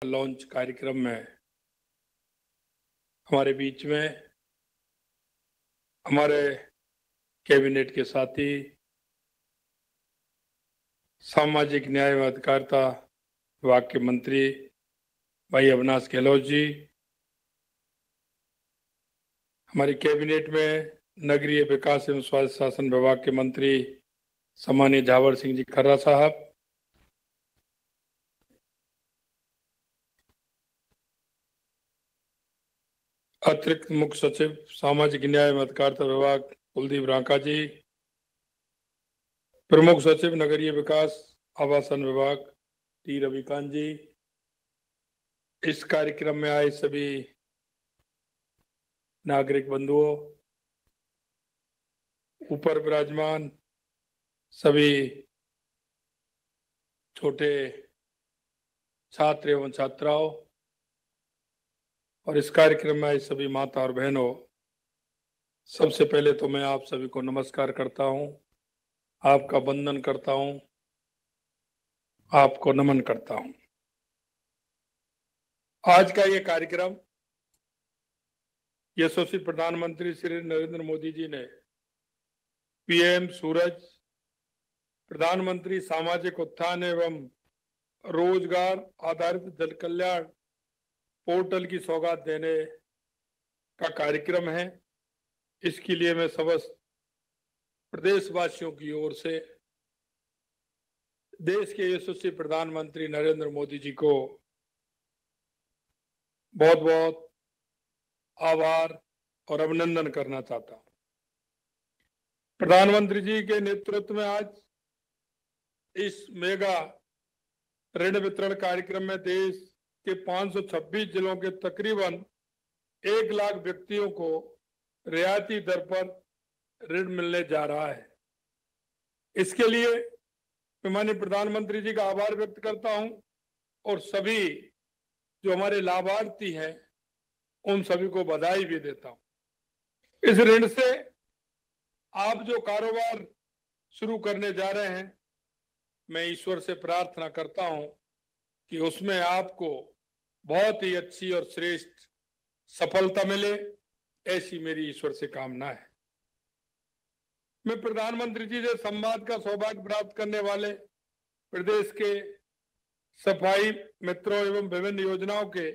Launch कार्यक्रम में हमारे बीच में हमारे कैबिनेट के साथी, सामाजिक न्याय व अधिकारिता विभाग के मंत्री भाई अविनाश गहलोत जी, हमारी कैबिनेट में नगरीय विकास एवं स्वास्थ्य शासन विभाग के मंत्री सम्मानीय झावर सिंह जी खर्रा साहब, अतिरिक्त मुख्य सचिव सामाजिक न्याय एवं अधिकारिता विभाग कुलदीप रांका जी, प्रमुख सचिव नगरीय विकास आवासन विभाग टी रविकांत जी, इस कार्यक्रम में आए सभी नागरिक बंधुओं, ऊपर विराजमान सभी छोटे छात्र एवं छात्राओं और इस कार्यक्रम में आए सभी माता और बहनों, सबसे पहले तो मैं आप सभी को नमस्कार करता हूं, आपका वंदन करता हूं, आपको नमन करता हूं। आज का ये कार्यक्रम यशस्वी प्रधानमंत्री श्री नरेंद्र मोदी जी ने पीएम सूरज, प्रधानमंत्री सामाजिक उत्थान एवं रोजगार आधारित जन कल्याण पोर्टल की सौगात देने का कार्यक्रम है। इसके लिए मैं समस्त प्रदेशवासियों की ओर से देश के यशस्वी प्रधानमंत्री नरेंद्र मोदी जी को बहुत बहुत आभार और अभिनंदन करना चाहता हूं। प्रधानमंत्री जी के नेतृत्व में आज इस मेगा ऋण वितरण कार्यक्रम में देश के 526 जिलों के तकरीबन 1 लाख व्यक्तियों को रियायती दर पर ऋण मिलने जा रहा है। इसके लिए मैं माननीय प्रधानमंत्री जी का आभार व्यक्त करता हूं और सभी जो हमारे लाभार्थी हैं उन सभी को बधाई भी देता हूं। इस ऋण से आप जो कारोबार शुरू करने जा रहे हैं, मैं ईश्वर से प्रार्थना करता हूं कि उसमें आपको बहुत ही अच्छी और श्रेष्ठ सफलता मिले, ऐसी मेरी ईश्वर से कामना है। मैं प्रधानमंत्री जी से संवाद का सौभाग्य प्राप्त करने वाले प्रदेश के सफाई मित्रों एवं विभिन्न योजनाओं के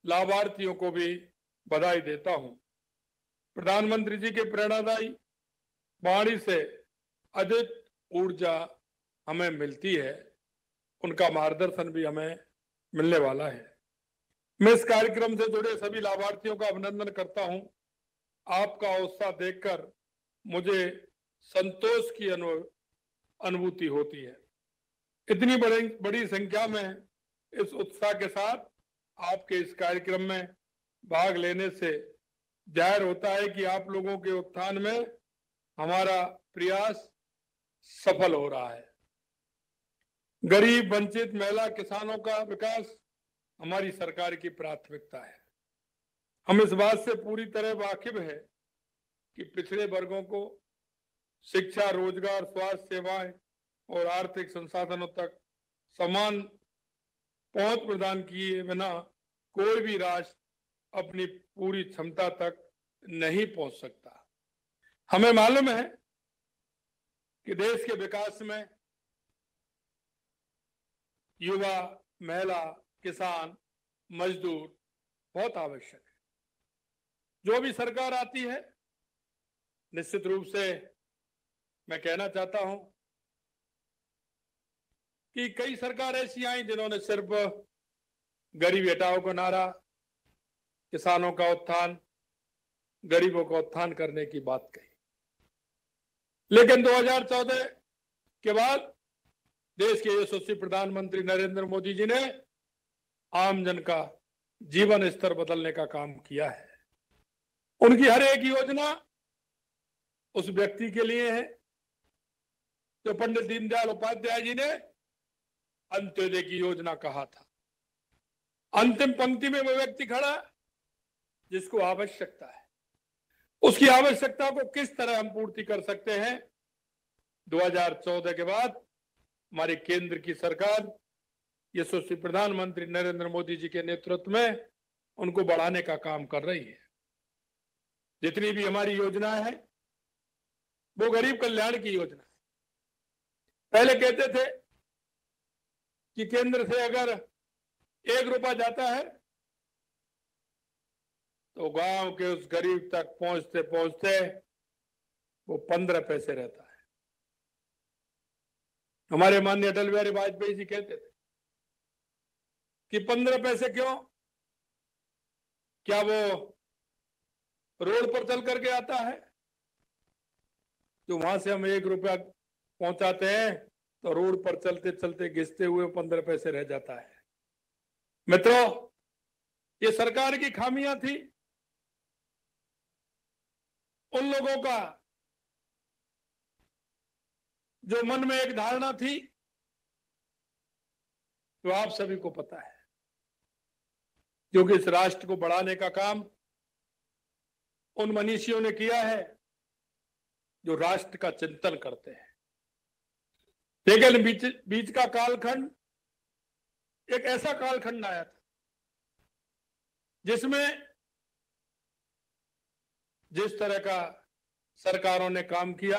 लाभार्थियों को भी बधाई देता हूं। प्रधानमंत्री जी के प्रेरणादायी वाणी से अधिक ऊर्जा हमें मिलती है, उनका मार्गदर्शन भी हमें मिलने वाला है। मैं इस कार्यक्रम से जुड़े सभी लाभार्थियों का अभिनंदन करता हूं। आपका उत्साह देखकर मुझे संतोष की अनुभूति होती है। इतनी बड़ी संख्या में इस उत्साह के साथ आपके इस कार्यक्रम में भाग लेने से जाहिर होता है कि आप लोगों के उत्थान में हमारा प्रयास सफल हो रहा है। गरीब, वंचित, महिला, किसानों का विकास हमारी सरकार की प्राथमिकता है। हम इस बात से पूरी तरह वाकिफ है कि पिछड़े वर्गों को शिक्षा, रोजगार, स्वास्थ्य सेवाएं और आर्थिक संसाधनों तक समान पहुंच प्रदान किए बिना कोई भी राष्ट्र अपनी पूरी क्षमता तक नहीं पहुंच सकता। हमें मालूम है कि देश के विकास में युवा, महिला, किसान, मजदूर बहुत आवश्यक है। जो भी सरकार आती है, निश्चित रूप से मैं कहना चाहता हूं कि कई सरकार ऐसी आई जिन्होंने सिर्फ गरीबी हटाओ का नारा, किसानों का उत्थान, गरीबों का उत्थान करने की बात कही। लेकिन 2014 के बाद देश के यशस्वी प्रधानमंत्री नरेंद्र मोदी जी ने आम जन का जीवन स्तर बदलने का काम किया है। उनकी हर एक योजना उस व्यक्ति के लिए है जो पंडित दीनदयाल उपाध्याय जी ने अंत्योदय की योजना कहा था। अंतिम पंक्ति में वो व्यक्ति खड़ा जिसको आवश्यकता है, उसकी आवश्यकता को किस तरह हम पूर्ति कर सकते हैं। 2014 के बाद हमारी केंद्र की सरकार यशस्वी प्रधानमंत्री नरेंद्र मोदी जी के नेतृत्व में उनको बढ़ाने का काम कर रही है। जितनी भी हमारी योजनाएं हैं वो गरीब कल्याण की योजना है। पहले कहते थे कि केंद्र से अगर 1 रुपया जाता है तो गांव के उस गरीब तक पहुंचते पहुंचते वो 15 पैसे रहता है। हमारे माननीय अटल बिहारी वाजपेयी जी कहते थे कि 15 पैसे क्यों, क्या वो रोड पर चल करके आता है? तो वहां से हम 1 रुपया पहुंचाते हैं तो रोड पर चलते चलते घिसते हुए 15 पैसे रह जाता है। मित्रों, ये सरकार की खामियां थी। उन लोगों का जो मन में एक धारणा थी तो आप सभी को पता है, क्योंकि इस राष्ट्र को बढ़ाने का काम उन मनीषियों ने किया है जो राष्ट्र का चिंतन करते हैं। लेकिन बीच का कालखंड एक ऐसा कालखंड आया था जिसमें जिस तरह का सरकारों ने काम किया,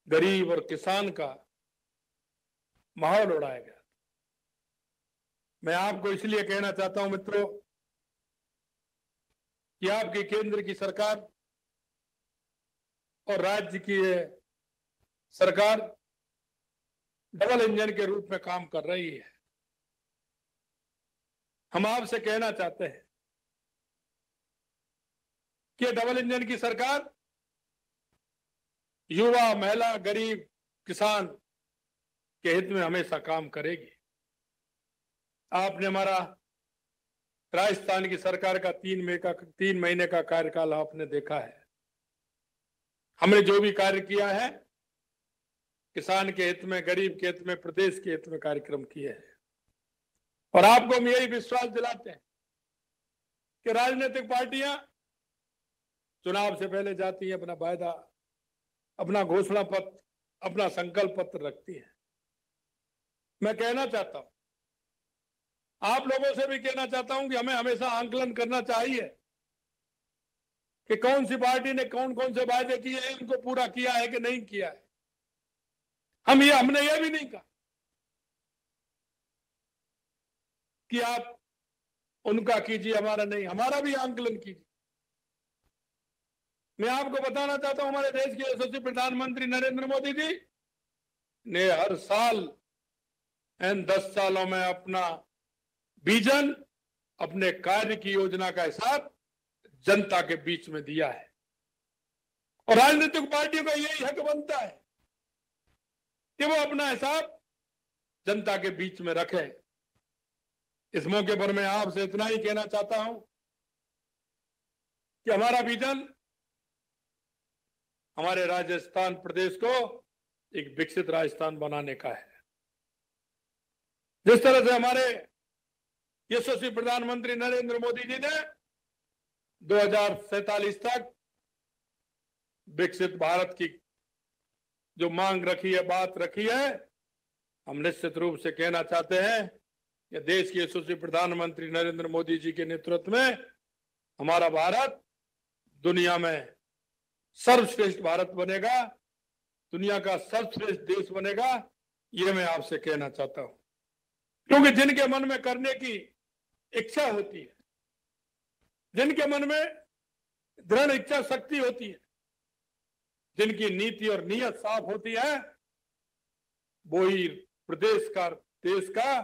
गरीब और किसान का माहौल उड़ाया गया। मैं आपको इसलिए कहना चाहता हूं मित्रों कि आपकी केंद्र की सरकार और राज्य की सरकार डबल इंजन के रूप में काम कर रही है। हम आपसे कहना चाहते हैं कि डबल इंजन की सरकार युवा, महिला, गरीब, किसान के हित में हमेशा काम करेगी। आपने हमारा राजस्थान की सरकार का 3 महीने का कार्यकाल आपने देखा है। हमने जो भी कार्य किया है किसान के हित में, गरीब के हित में, प्रदेश के हित में कार्यक्रम किए हैं। और आपको हम यही विश्वास दिलाते हैं कि राजनीतिक पार्टियां चुनाव से पहले जाती हैं, अपना वायदा, अपना घोषणा पत्र, अपना संकल्प पत्र रखती है। मैं कहना चाहता हूं, आप लोगों से भी कहना चाहता हूं कि हमें हमेशा आंकलन करना चाहिए कि कौन सी पार्टी ने कौन कौन से वायदे किए हैं, उनको पूरा किया है कि नहीं किया है। हमने यह भी नहीं कहा कि आप उनका कीजिए, हमारा नहीं, हमारा भी आंकलन कीजिए। मैं आपको बताना चाहता हूं, हमारे देश के यशस्वी प्रधानमंत्री नरेंद्र मोदी जी ने हर साल इन 10 सालों में अपना विजन, अपने कार्य की योजना का हिसाब जनता के बीच में दिया है। और राजनीतिक पार्टियों का यही हक बनता है कि वो अपना हिसाब जनता के बीच में रखे। इस मौके पर मैं आपसे इतना ही कहना चाहता हूं कि हमारा विजन हमारे राजस्थान प्रदेश को एक विकसित राजस्थान बनाने का है। जिस तरह से हमारे यशस्वी प्रधानमंत्री नरेंद्र मोदी जी ने 2047 तक विकसित भारत की जो मांग रखी है, बात रखी है, हम निश्चित रूप से कहना चाहते हैं कि देश के यशस्वी प्रधानमंत्री नरेंद्र मोदी जी के नेतृत्व में हमारा भारत दुनिया में सर्वश्रेष्ठ भारत बनेगा, दुनिया का सर्वश्रेष्ठ देश बनेगा। ये मैं आपसे कहना चाहता हूं, क्योंकि जिनके मन में करने की इच्छा होती है, जिनके मन में दृढ़ इच्छा शक्ति होती है, जिनकी नीति और नीयत साफ होती है, वो ही प्रदेश का, देश का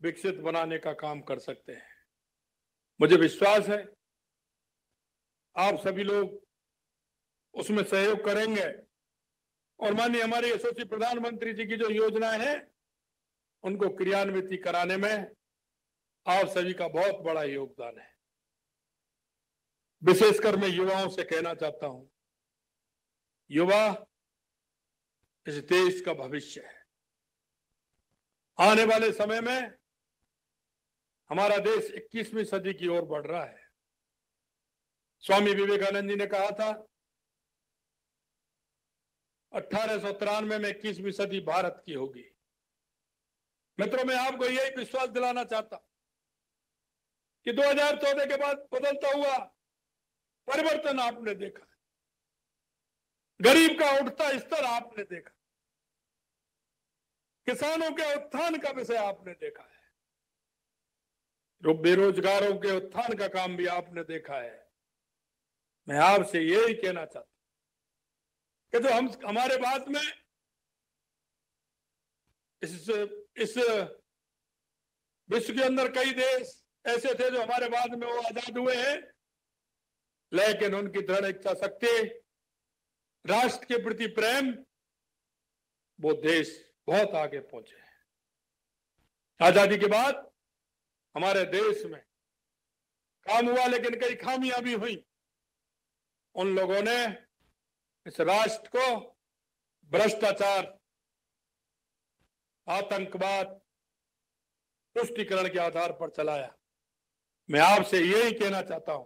विकसित बनाने का काम कर सकते हैं। मुझे विश्वास है आप सभी लोग उसमें सहयोग करेंगे और माननीय हमारे यशस्वी प्रधानमंत्री जी की जो योजनाएं हैं उनको क्रियान्वित कराने में आप सभी का बहुत बड़ा योगदान है। विशेषकर मैं युवाओं से कहना चाहता हूं, युवा इस देश का भविष्य है। आने वाले समय में हमारा देश 21वीं सदी की ओर बढ़ रहा है। स्वामी विवेकानंद जी ने कहा था, 1893 में 21वीं सदी भारत की होगी। मित्रों, मैं आपको यही विश्वास दिलाना चाहता कि 2014 के बाद बदलता हुआ परिवर्तन आपने देखा, गरीब का उठता स्तर आपने देखा, किसानों के उत्थान का विषय आपने देखा है, बेरोजगारों के उत्थान का काम भी आपने देखा है। मैं आपसे यही कहना चाहता कि जो हमारे बाद में इस विश्व के अंदर कई देश ऐसे थे जो हमारे बाद में वो आजाद हुए हैं, लेकिन उनकी दृढ़ इच्छा शक्ति, राष्ट्र के प्रति प्रेम, वो देश बहुत आगे पहुंचे हैं। आजादी के बाद हमारे देश में काम हुआ, लेकिन कई खामियां भी हुई। उन लोगों ने इस राष्ट्र को भ्रष्टाचार, आतंकवाद, तुष्टीकरण के आधार पर चलाया। मैं आपसे यही कहना चाहता हूं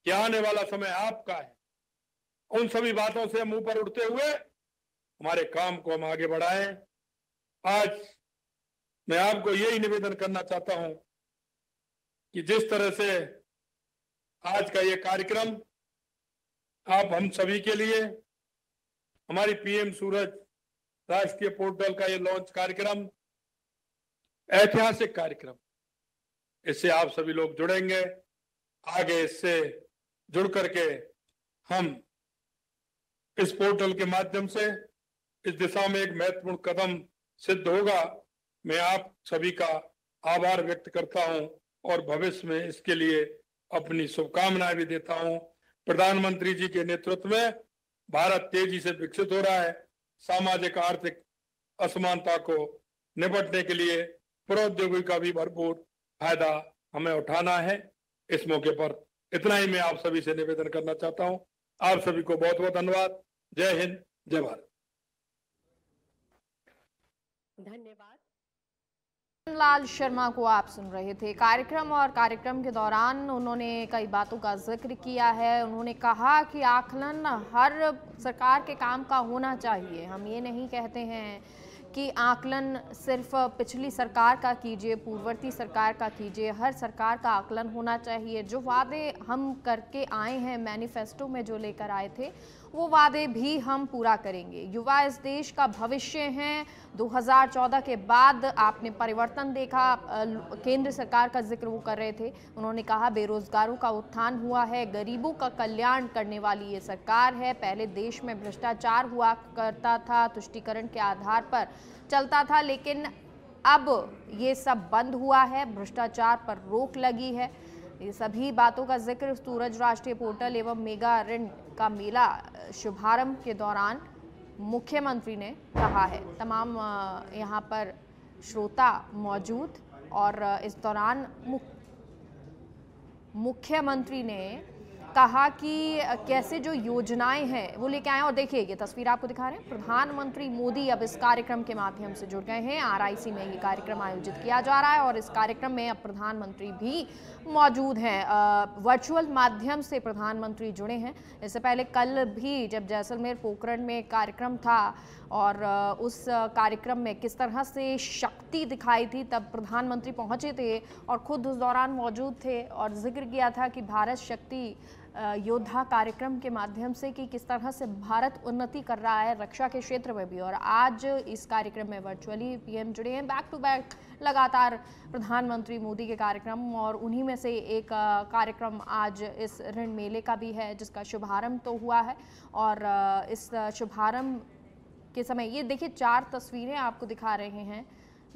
कि आने वाला समय आपका है। उन सभी बातों से हम ऊपर उठते हुए हमारे काम को हम आगे बढ़ाएं। आज मैं आपको यही निवेदन करना चाहता हूं कि जिस तरह से आज का ये कार्यक्रम आप हम सभी के लिए, हमारी पीएम सूरज राष्ट्रीय पोर्टल का ये लॉन्च कार्यक्रम ऐतिहासिक कार्यक्रम, इससे आप सभी लोग जुड़ेंगे। आगे इससे जुड़ करके हम इस पोर्टल के माध्यम से इस दिशा में एक महत्वपूर्ण कदम सिद्ध होगा। मैं आप सभी का आभार व्यक्त करता हूं और भविष्य में इसके लिए अपनी शुभकामनाएं भी देता हूं। प्रधानमंत्री जी के नेतृत्व में भारत तेजी से विकसित हो रहा है। सामाजिक आर्थिक असमानता को निपटने के लिए प्रौद्योगिकी का भी भरपूर फायदा हमें उठाना है। इस मौके पर इतना ही मैं आप सभी से निवेदन करना चाहता हूं। आप सभी को बहुत बहुत धन्यवाद। जय हिंद, जय भारत। धन्यवाद। लाल शर्मा को आप सुन रहे थे। कार्यक्रम और कार्यक्रम के दौरान उन्होंने कई बातों का जिक्र किया है। उन्होंने कहा कि आकलन हर सरकार के काम का होना चाहिए। हम ये नहीं कहते हैं कि आकलन सिर्फ पिछली सरकार का कीजिए, पूर्ववर्ती सरकार का कीजिए, हर सरकार का आकलन होना चाहिए। जो वादे हम करके आए हैं, मैनिफेस्टो में जो लेकर आए थे, वो वादे भी हम पूरा करेंगे। युवा इस देश का भविष्य हैं। 2014 के बाद आपने परिवर्तन देखा। केंद्र सरकार का जिक्र वो कर रहे थे। उन्होंने कहा बेरोजगारों का उत्थान हुआ है, गरीबों का कल्याण करने वाली ये सरकार है। पहले देश में भ्रष्टाचार हुआ करता था, तुष्टीकरण के आधार पर चलता था, लेकिन अब ये सब बंद हुआ है, भ्रष्टाचार पर रोक लगी है। ये सभी बातों का जिक्र सूरज राष्ट्रीय पोर्टल एवं मेगा ऋण का मेला शुभारंभ के दौरान मुख्यमंत्री ने कहा है। तमाम यहाँ पर श्रोता मौजूद और इस दौरान मुख्यमंत्री ने कहा कि कैसे जो योजनाएं हैं वो लेके आए। और देखिए ये तस्वीर आपको दिखा रहे हैं, प्रधानमंत्री मोदी अब इस कार्यक्रम के माध्यम से जुड़ गए हैं। आरआईसी में ये कार्यक्रम आयोजित किया जा रहा है और इस कार्यक्रम में अब प्रधानमंत्री भी मौजूद हैं। वर्चुअल माध्यम से प्रधानमंत्री जुड़े हैं। इससे पहले कल भी जब जैसलमेर पोखरण में कार्यक्रम था और उस कार्यक्रम में किस तरह से शक्ति दिखाई थी, तब प्रधानमंत्री पहुंचे थे और खुद उस दौरान मौजूद थे और जिक्र किया था कि भारत शक्ति योद्धा कार्यक्रम के माध्यम से कि किस तरह से भारत उन्नति कर रहा है रक्षा के क्षेत्र में भी। और आज इस कार्यक्रम में वर्चुअली पीएम जुड़े हैं। बैक टू बैक लगातार प्रधानमंत्री मोदी के कार्यक्रम, और उन्हीं में से एक कार्यक्रम आज इस ऋण मेले का भी है जिसका शुभारंभ तो हुआ है। और इस शुभारंभ के समय ये देखिए 4 तस्वीरें आपको दिखा रहे हैं,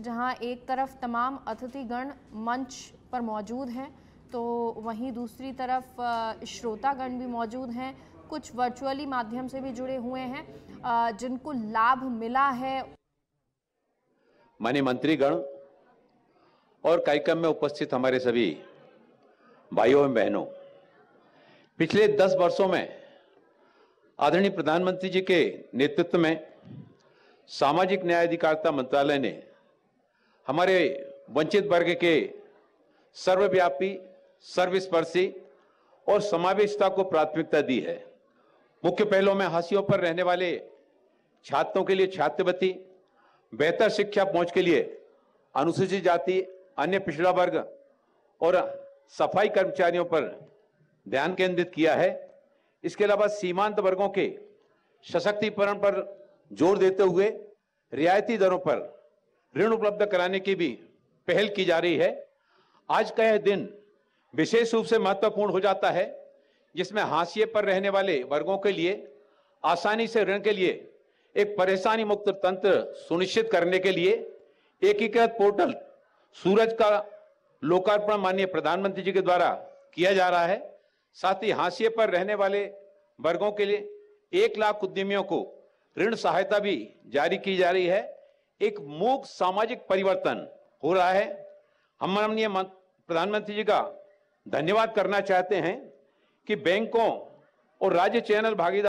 जहां एक तरफ तमाम अतिथिगण मंच पर मौजूद हैं, तो वहीं दूसरी तरफ श्रोतागण भी मौजूद हैं। कुछ वर्चुअली माध्यम से भी जुड़े हुए हैं जिनको लाभ मिला है। माननीय मंत्रीगण और कार्यक्रम में उपस्थित हमारे सभी भाइयों एवं बहनों, पिछले 10 वर्षों में आदरणीय प्रधानमंत्री जी के नेतृत्व में सामाजिक न्याय अधिकारिता मंत्रालय ने हमारे वंचित वर्ग के सर्वव्यापी, सर्वस्पर्शी और समावेशिता को प्राथमिकता दी है। मुख्य पहलों में हाशियों पर रहने वाले छात्रों के लिए छात्रवृत्ति, बेहतर शिक्षा पहुंच के लिए अनुसूचित जाति, अन्य पिछड़ा वर्ग और सफाई कर्मचारियों पर ध्यान केंद्रित किया है। इसके अलावा सीमांत वर्गों के सशक्तिकरण पर जोर देते हुए रियायती दरों पर ऋण उपलब्ध कराने की भी पहल की जा रही है। आज का यह दिन विशेष रूप से महत्वपूर्ण हो जाता है, जिसमें हाशिए पर रहने वाले वर्गों के लिए आसानी से ऋण के लिए एक परेशानी मुक्त तंत्र सुनिश्चित करने के लिए एकीकृत पोर्टल सूरज का लोकार्पण माननीय प्रधानमंत्री जी के द्वारा किया जा रहा है। साथ ही हाशिए पर रहने वाले वर्गों के लिए 1 लाख उद्यमियों को ऋण सहायता भी जारी की जा रही है। एक मूक सामाजिक परिवर्तन हो रहा है। हम माननीय प्रधानमंत्री जी का धन्यवाद करना चाहते हैं कि बैंकों और राज्य चैनल भागीदार